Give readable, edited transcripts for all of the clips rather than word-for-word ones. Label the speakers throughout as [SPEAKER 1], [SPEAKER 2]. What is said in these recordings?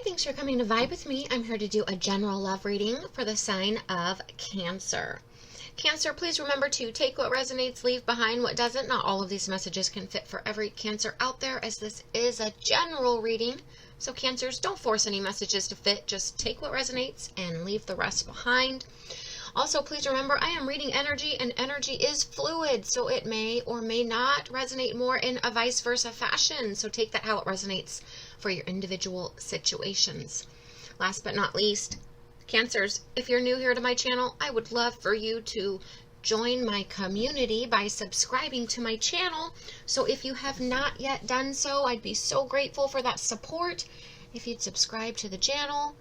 [SPEAKER 1] thanks for coming to Vibe with me. I'm here to do a general love reading for the sign of Cancer. Cancer, please remember to take what resonates, leave behind what doesn't. Not all of these messages can fit for every Cancer out there, as this is a general reading. So Cancers, don't force any messages to fit. Just take what resonates and leave the rest behind. Also, please remember, I am reading energy, and energy is fluid, so it may or may not resonate more in a vice versa fashion. So take that how it resonates for your individual situations. Last but not least, Cancers, if you're new here to my channel, I would love for you to join my community by subscribing to my channel. So if you have not yet done so, I'd be so grateful for that support. If you'd subscribe to the channel,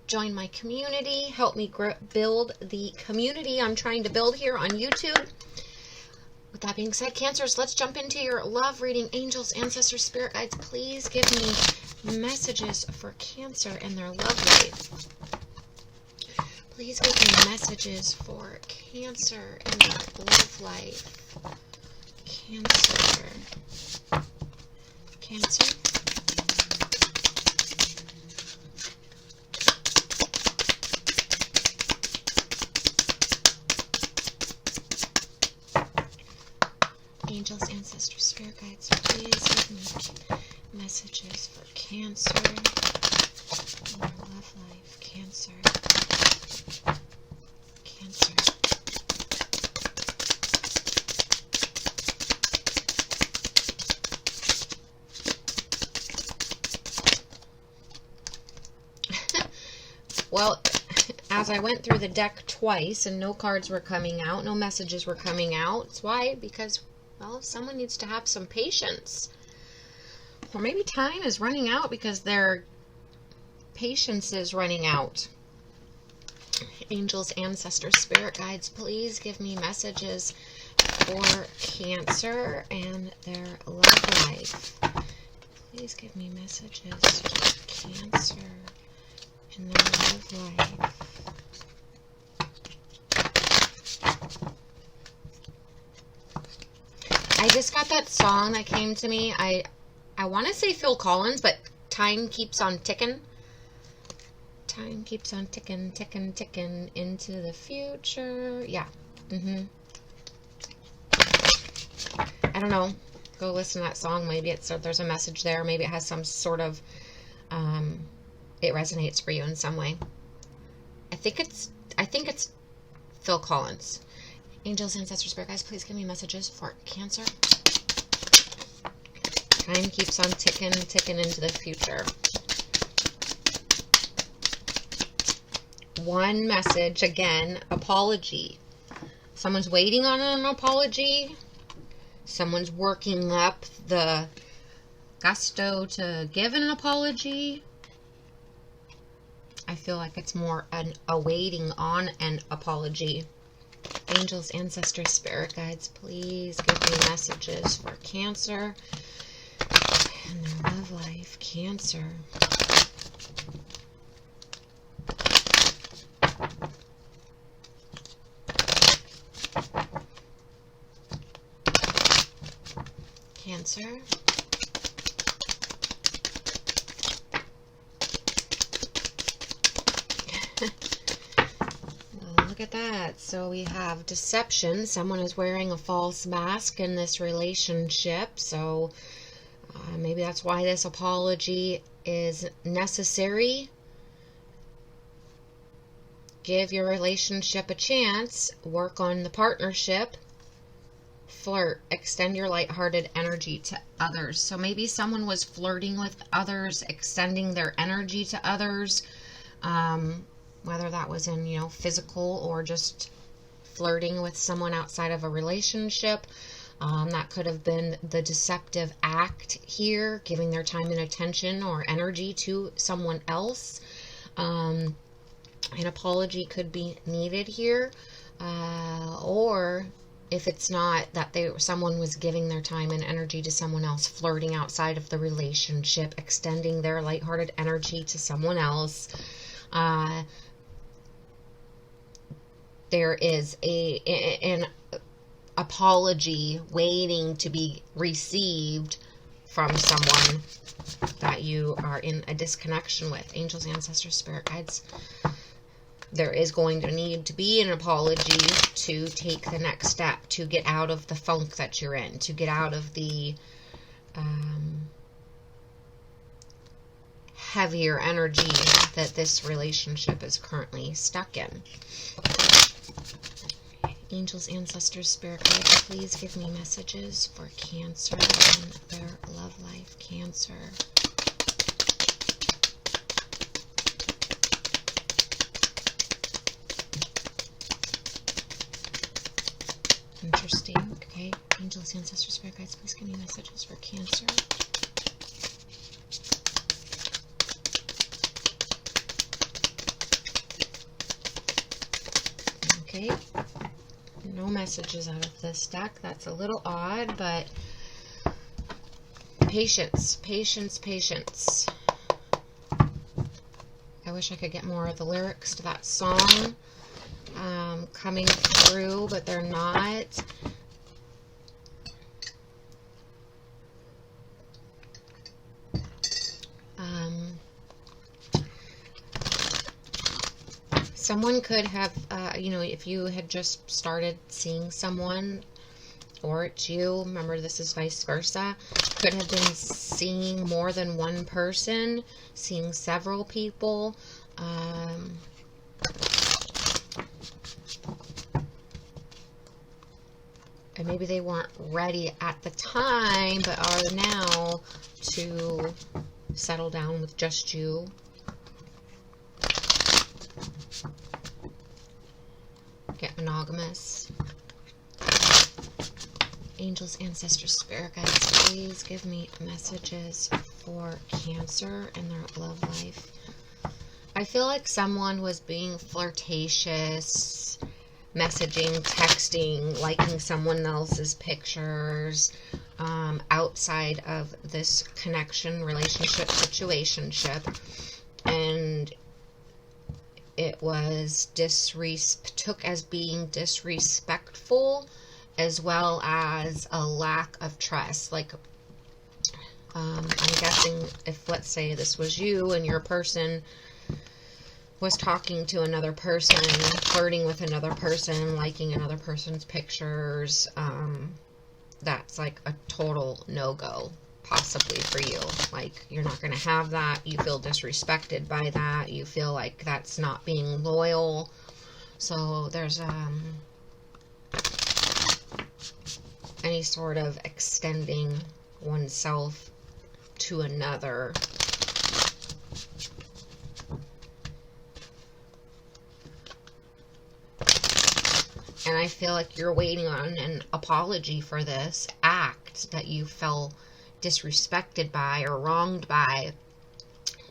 [SPEAKER 1] join my community, help me build the community I'm trying to build here on YouTube. With that being said, Cancers, let's jump into your love reading. Angels, ancestors, spirit guides, please give me messages for Cancer and their love life. Please give me messages for Cancer and their love life. Cancer. Cancer. Angels, ancestors, spirit guides, please give me messages for Cancer and their love life. Cancer. Cancer. Well, as I went through the deck twice and no cards were coming out, no messages were coming out. It's why? Because, well, someone needs to have some patience. Or maybe time is running out because their patience is running out. Angels, ancestors, spirit guides, please give me messages for Cancer and their love life. Please give me messages for Cancer and their love life. I just got that song that came to me. I want to say Phil Collins, but Time Keeps on Ticking. Time keeps on ticking, ticking, ticking into the future. Yeah. I don't know. Go listen to that song. Maybe there's a message there. Maybe it has some sort of, it resonates for you in some way. I think it's Phil Collins. Angels, ancestors, spirit guides, please give me messages for Cancer. Time keeps on ticking, ticking into the future. One message, again, apology. Someone's waiting on an apology. Someone's working up the gusto to give an apology. I feel like it's more a waiting on an apology. Angels, ancestors, spirit guides, please give me messages for Cancer and their love life. Cancer. Cancer. Well, look at that. So we have deception. Someone is wearing a false mask in this relationship. So maybe that's why this apology is necessary. Give your relationship a chance. Work on the partnership. Flirt. Extend your lighthearted energy to others. So maybe someone was flirting with others, extending their energy to others, whether that was in, physical or just flirting with someone outside of a relationship. That could have been the deceptive act here, giving their time and attention or energy to someone else. An apology could be needed here, or if it's not that someone was giving their time and energy to someone else, flirting outside of the relationship, extending their lighthearted energy to someone else, there is an apology waiting to be received from someone that you are in a disconnection with. Angels, ancestors, spirit guides. There is going to need to be an apology to take the next step, to get out of the funk that you're in, to get out of the heavier energy that this relationship is currently stuck in. Angels, ancestors, spirit guides, please give me messages for Cancer and their love life. Cancer. Interesting. Okay. Angels, ancestors, spirit guides, please give me messages for Cancer. Okay. No messages out of this deck. That's a little odd, but patience, patience, patience. I wish I could get more of the lyrics to that song coming through, but they're not. Someone could have, you know, if you had just started seeing someone, or it's you, remember this is vice versa, could have been seeing more than one person, seeing several people. And maybe they weren't ready at the time, but are now to settle down with just you. Get monogamous. Angels, ancestors, spirit guides, please give me messages for Cancer and their love life. I feel like someone was being flirtatious, messaging, texting, liking someone else's pictures, outside of this connection, relationship, situationship, and it was took as being disrespectful, as well as a lack of trust. Like, I'm guessing if, let's say this was you and your person was talking to another person, flirting with another person, liking another person's pictures, that's like a total no-go, possibly for you. Like, you're not going to have that. You feel disrespected by that. You feel like that's not being loyal. So there's any sort of extending oneself to another. And I feel like you're waiting on an apology for this act that you felt disrespected by or wronged by.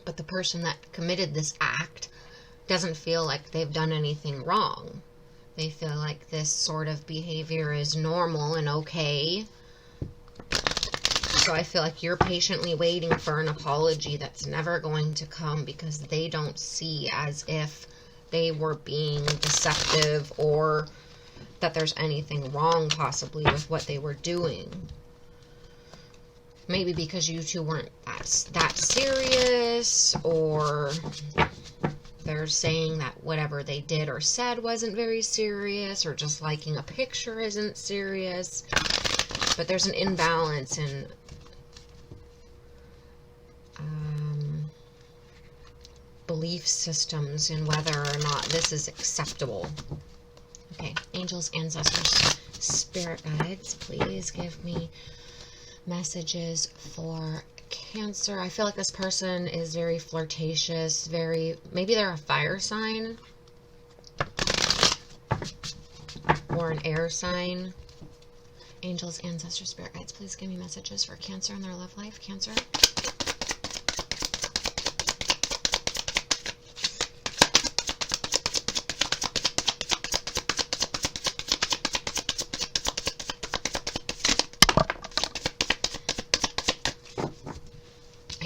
[SPEAKER 1] But the person that committed this act doesn't feel like they've done anything wrong. They feel like this sort of behavior is normal and okay. So I feel like you're patiently waiting for an apology that's never going to come, because they don't see as if they were being deceptive or that there's anything wrong possibly with what they were doing. Maybe because you two weren't that serious, or they're saying that whatever they did or said wasn't very serious, or just liking a picture isn't serious. But there's an imbalance in belief systems in whether or not this is acceptable. Okay, angels, ancestors, spirit guides, please give me messages for Cancer. I feel like this person is very flirtatious, maybe they're a fire sign or an air sign. Angels, ancestors, spirit guides, please give me messages for Cancer and their love life. Cancer.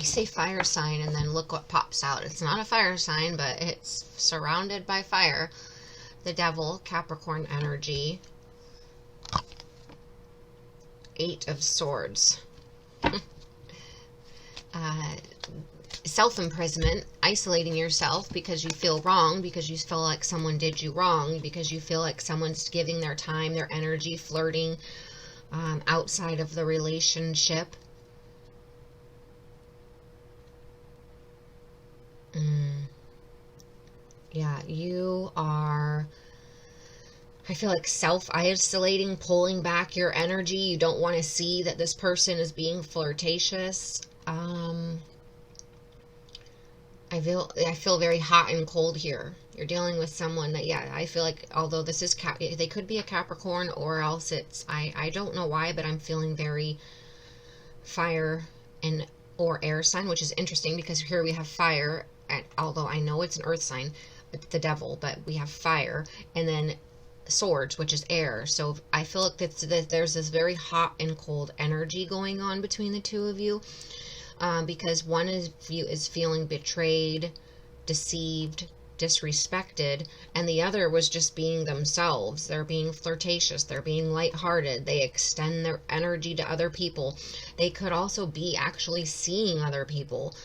[SPEAKER 1] Say fire sign and then look what pops out. It's not a fire sign, but it's surrounded by fire. The Devil, Capricorn energy. 8 of Swords. self-imprisonment, isolating yourself because you feel wrong, because you feel like someone did you wrong, because you feel like someone's giving their time, their energy, flirting outside of the relationship. Yeah, you are, I feel like self-isolating, pulling back your energy. You don't want to see that this person is being flirtatious. I feel very hot and cold here. You're dealing with someone that, yeah, I feel like, although this is they could be a Capricorn, or else it's, I don't know why, but I'm feeling very fire and or air sign, which is interesting because here we have fire, and although I know it's an earth sign, it's the devil, but we have fire, and then swords, which is air. So I feel like there's this very hot and cold energy going on between the two of you. Because one of you is feeling betrayed, deceived, disrespected, and the other was just being themselves. They're being flirtatious, they're being lighthearted, they extend their energy to other people. They could also be actually seeing other people,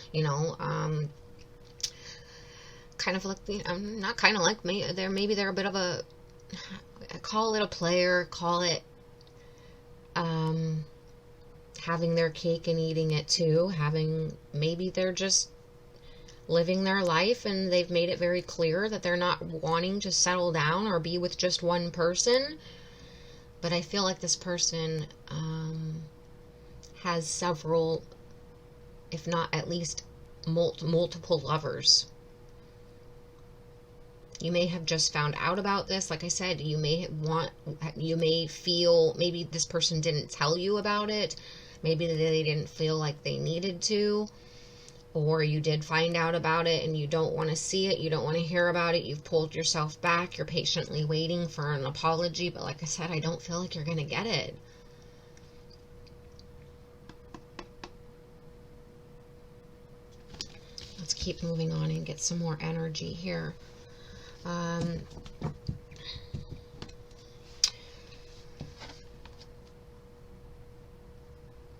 [SPEAKER 1] kind of like, not kind of like me, maybe they're a bit of a, call it a player, call it, having their cake and eating it too, maybe they're just living their life and they've made it very clear that they're not wanting to settle down or be with just one person. But I feel like this person has several, if not at least multiple lovers. You may have just found out about this. Like I said, you may feel, maybe this person didn't tell you about it. Maybe they didn't feel like they needed to, or you did find out about it and you don't want to see it, you don't want to hear about it, you've pulled yourself back, you're patiently waiting for an apology, but like I said, I don't feel like you're going to get it. Let's keep moving on and get some more energy here.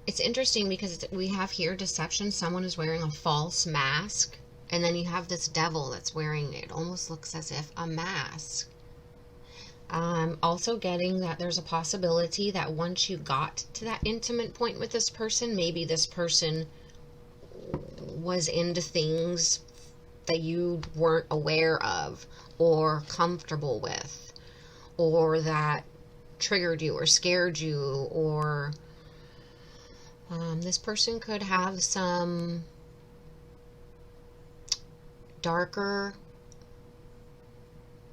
[SPEAKER 1] It's interesting because we have here deception. Someone is wearing a false mask, and then you have this devil that's wearing, it almost looks as if a mask. Also getting that there's a possibility that once you got to that intimate point with this person, maybe this person was into things that you weren't aware of or comfortable with, or that triggered you or scared you, or this person could have some darker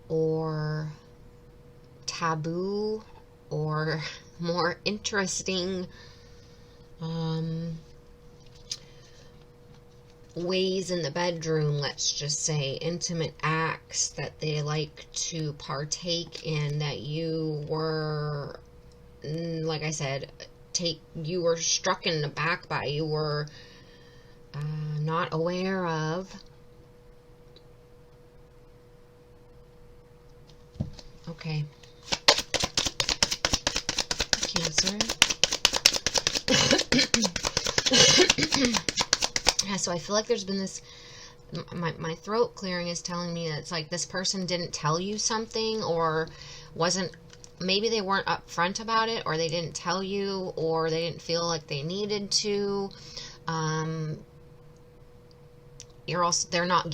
[SPEAKER 1] or taboo or more interesting ways in the bedroom, let's just say, intimate acts that they like to partake in, that you were, like I said, you were struck in the back by, you were not aware of. Okay. Cancer. Yeah, so I feel like there's been this, my throat clearing is telling me that it's like this person didn't tell you something, or maybe they weren't upfront about it, or they didn't tell you, or they didn't feel like they needed to. They're not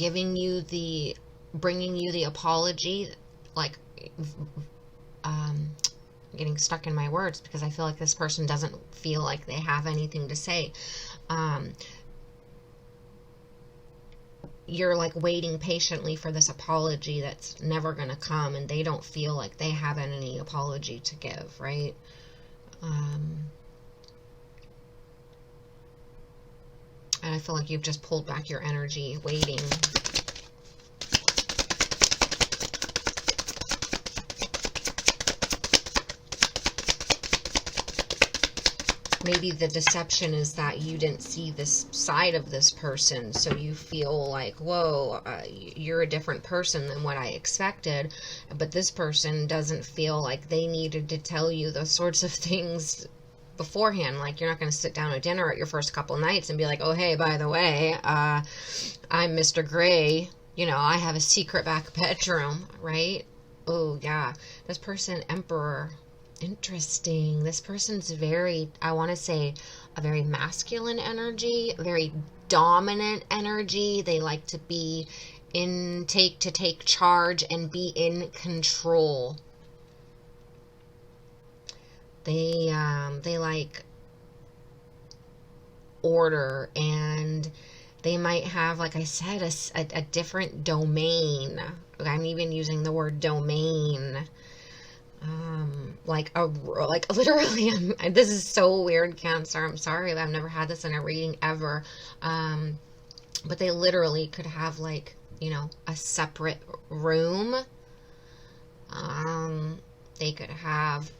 [SPEAKER 1] bringing you the apology, like, getting stuck in my words because I feel like this person doesn't feel like they have anything to say. You're like waiting patiently for this apology that's never going to come, and they don't feel like they have any apology to give, right? And I feel like you've just pulled back your energy, waiting. Maybe the deception is that you didn't see this side of this person, so you feel like, whoa, you're a different person than what I expected, but this person doesn't feel like they needed to tell you the sorts of things beforehand. Like, you're not going to sit down at dinner at your first couple nights and be like, oh, hey, by the way, I'm Mr. Gray. You know, I have a secret back bedroom, right? Oh, yeah. This person, Emperor. Interesting. This person's very, I want to say, a very masculine energy, very dominant energy. They like to be to take charge and be in control. They like order, and they might have, like I said, a different domain. I'm even using the word domain. Like literally, this is so weird, Cancer. I'm sorry, I've never had this in a reading ever. But they literally could have, like, you know, a separate room. They could have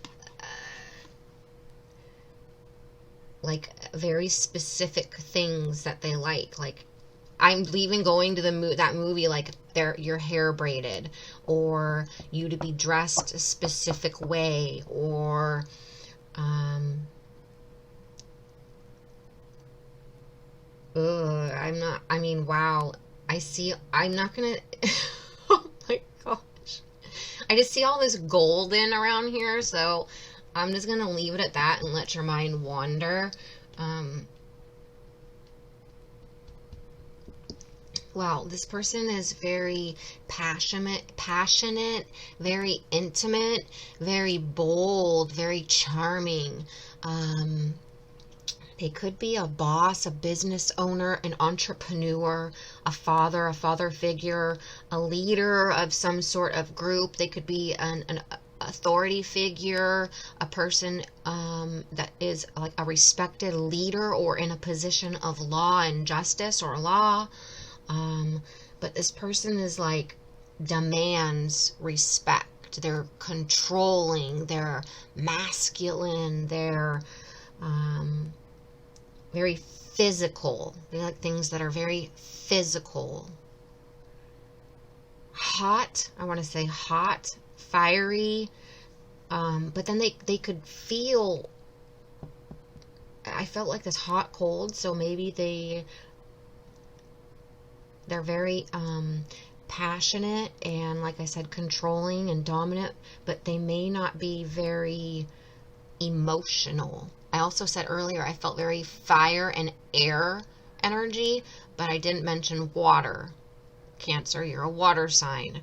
[SPEAKER 1] like very specific things that they like I'm even going to that movie, like your hair braided, or you to be dressed a specific way, or wow. I'm not gonna, oh my gosh. I just see all this golden around here, so I'm just gonna leave it at that and let your mind wander. Wow, this person is very passionate, very intimate, very bold, very charming. They could be a boss, a business owner, an entrepreneur, a father figure, a leader of some sort of group. They could be an authority figure, a person that is like a respected leader or in a position of law and justice or law. But this person is like demands respect. They're controlling, they're masculine, they're very physical. They like things that are very physical. Hot, I want to say hot, fiery, but then they could feel, I felt like this hot cold, so maybe they're very passionate and, like I said, controlling and dominant, but they may not be very emotional. I also said earlier I felt very fire and air energy, but I didn't mention water. Cancer, you're a water sign.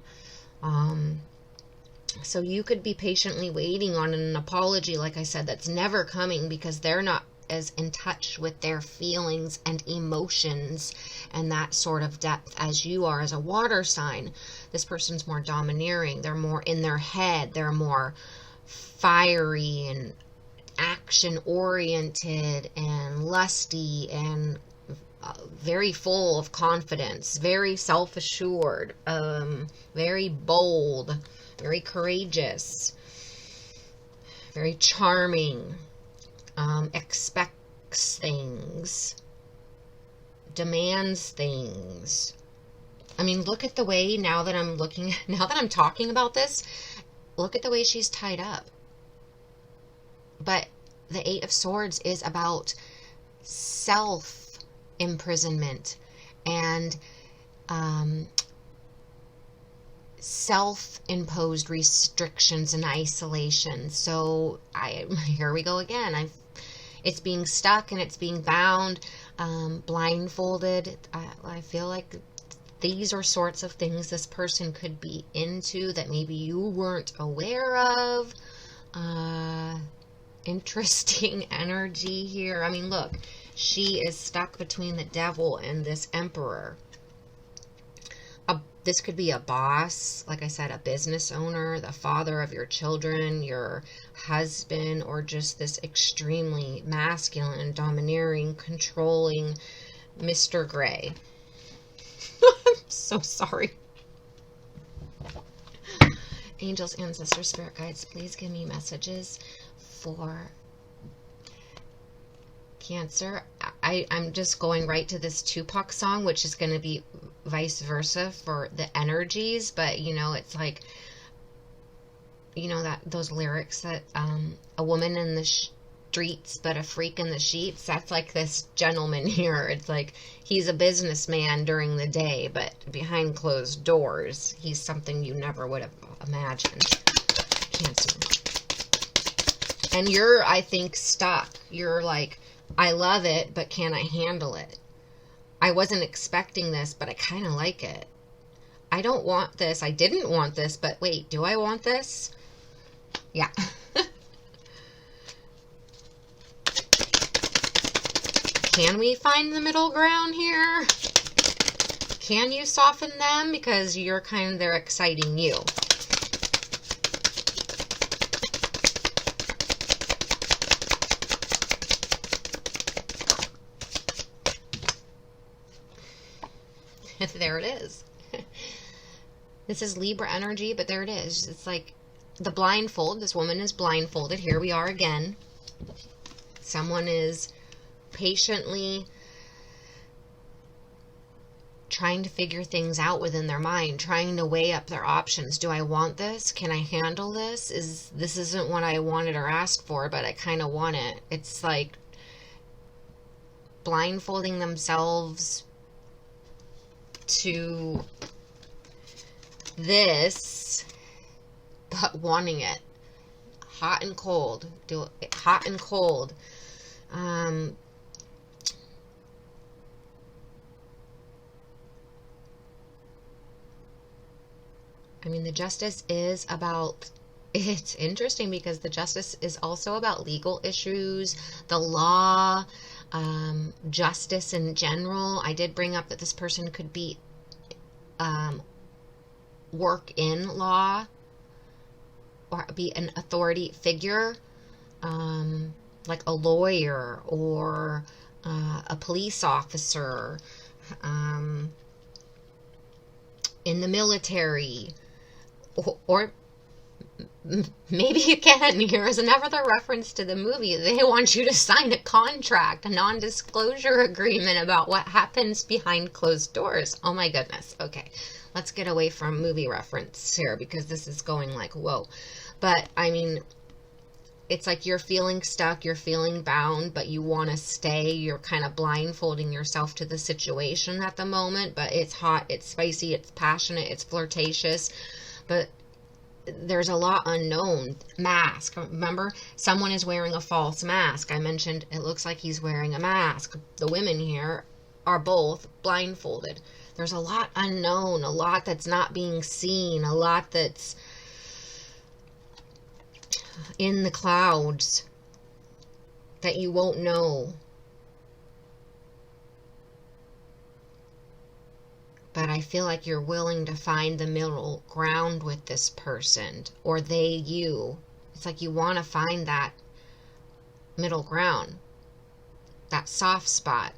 [SPEAKER 1] So you could be patiently waiting on an apology, like I said, that's never coming because they're not as in touch with their feelings and emotions and that sort of depth as you are as a water sign. This person's more domineering. They're more in their head. They're more fiery and action oriented and lusty and very full of confidence, very self-assured, very bold, very courageous, very charming, expects things, demands things. I mean, look at the way, now that I'm talking about this, look at the way she's tied up. But the Eight of Swords is about self-imprisonment and self-imposed restrictions and isolation. So here we go again. It's being stuck and it's being bound, blindfolded. I feel like these are sorts of things this person could be into that maybe you weren't aware of. Interesting energy here. I mean, look, she is stuck between the Devil and this Emperor. This could be a boss, like I said, a business owner, the father of your children, your husband, or just this extremely masculine, domineering, controlling Mr. Gray. I'm so sorry. Angels, ancestors, spirit guides, please give me messages for Cancer. I'm just going right to this Tupac song, which is going to be vice versa for the energies, but you know, it's like, you know, that those lyrics that a woman in the streets but a freak in the sheets. That's like this gentleman here. It's like he's a businessman during the day, but behind closed doors, he's something you never would have imagined. Cancer. And you're, I think, stuck. You're like, I love it, but can I handle it? I wasn't expecting this, but I kind of like it. I don't want this. I didn't want this, but wait, do I want this? Yeah. Can we find the middle ground here? Can you soften them? Because you're kind of, they're exciting you. There it is. This is Libra energy, but there it is. It's like the blindfold. This woman is blindfolded. Here we are again. Someone is patiently trying to figure things out within their mind, trying to weigh up their options. Do I want this? Can I handle this? This isn't what I wanted or asked for, but I kind of want it. It's like blindfolding themselves to this, but wanting it. Hot and cold. Do it hot and cold. I mean, the Justice is about, it's interesting because the Justice is also about legal issues, the law, justice in general. I did bring up that this person could be work in law or be an authority figure, like a lawyer or a police officer, in the military, or maybe you can. Here is another reference to the movie. They want you to sign a contract, a non-disclosure agreement about what happens behind closed doors. Oh my goodness. Okay, let's get away from movie reference here because this is going like, whoa. But I mean, it's like you're feeling stuck, you're feeling bound, but you want to stay. You're kind of blindfolding yourself to the situation at the moment, but it's hot, it's spicy, it's passionate, it's flirtatious, but there's a lot unknown. Mask. Remember, someone is wearing a false mask. I mentioned it looks like he's wearing a mask. The women here are both blindfolded. There's a lot unknown, a lot that's not being seen, a lot that's in the clouds that you won't know. But I feel like you're willing to find the middle ground with this person, or they, you. It's like you want to find that middle ground, that soft spot,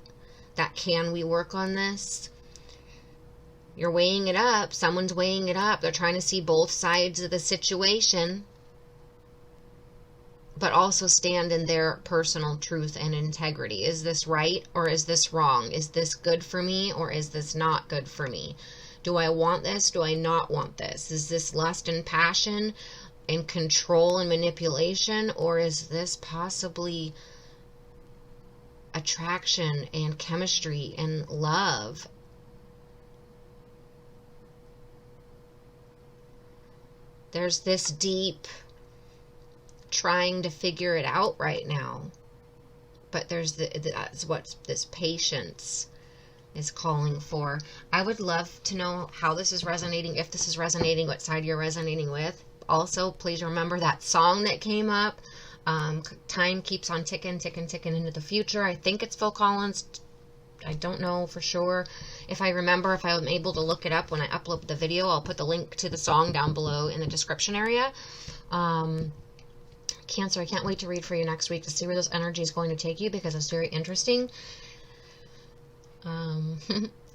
[SPEAKER 1] that can we work on this? You're weighing it up. Someone's weighing it up. They're trying to see both sides of the situation, but also stand in their personal truth and integrity. Is this right or is this wrong? Is this good for me or is this not good for me? Do I want this? Do I not want this? Is this lust and passion and control and manipulation, or is this possibly attraction and chemistry and love? There's this deep trying to figure it out right now, but there's that's what this patience is calling for. I would love to know how this is resonating, if this is resonating, what side you're resonating with. Also, please remember that song that came up, time keeps on ticking into the future. I think it's Phil Collins. I don't know for sure. If I remember, if I'm able to look it up when I upload the video, I'll put the link to the song down below in the description area. Cancer, I can't wait to read for you next week to see where this energy is going to take you, because it's very interesting.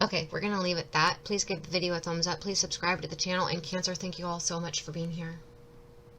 [SPEAKER 1] Okay, we're going to leave it at that. Please give the video a thumbs up. Please subscribe to the channel. And Cancer, thank you all so much for being here.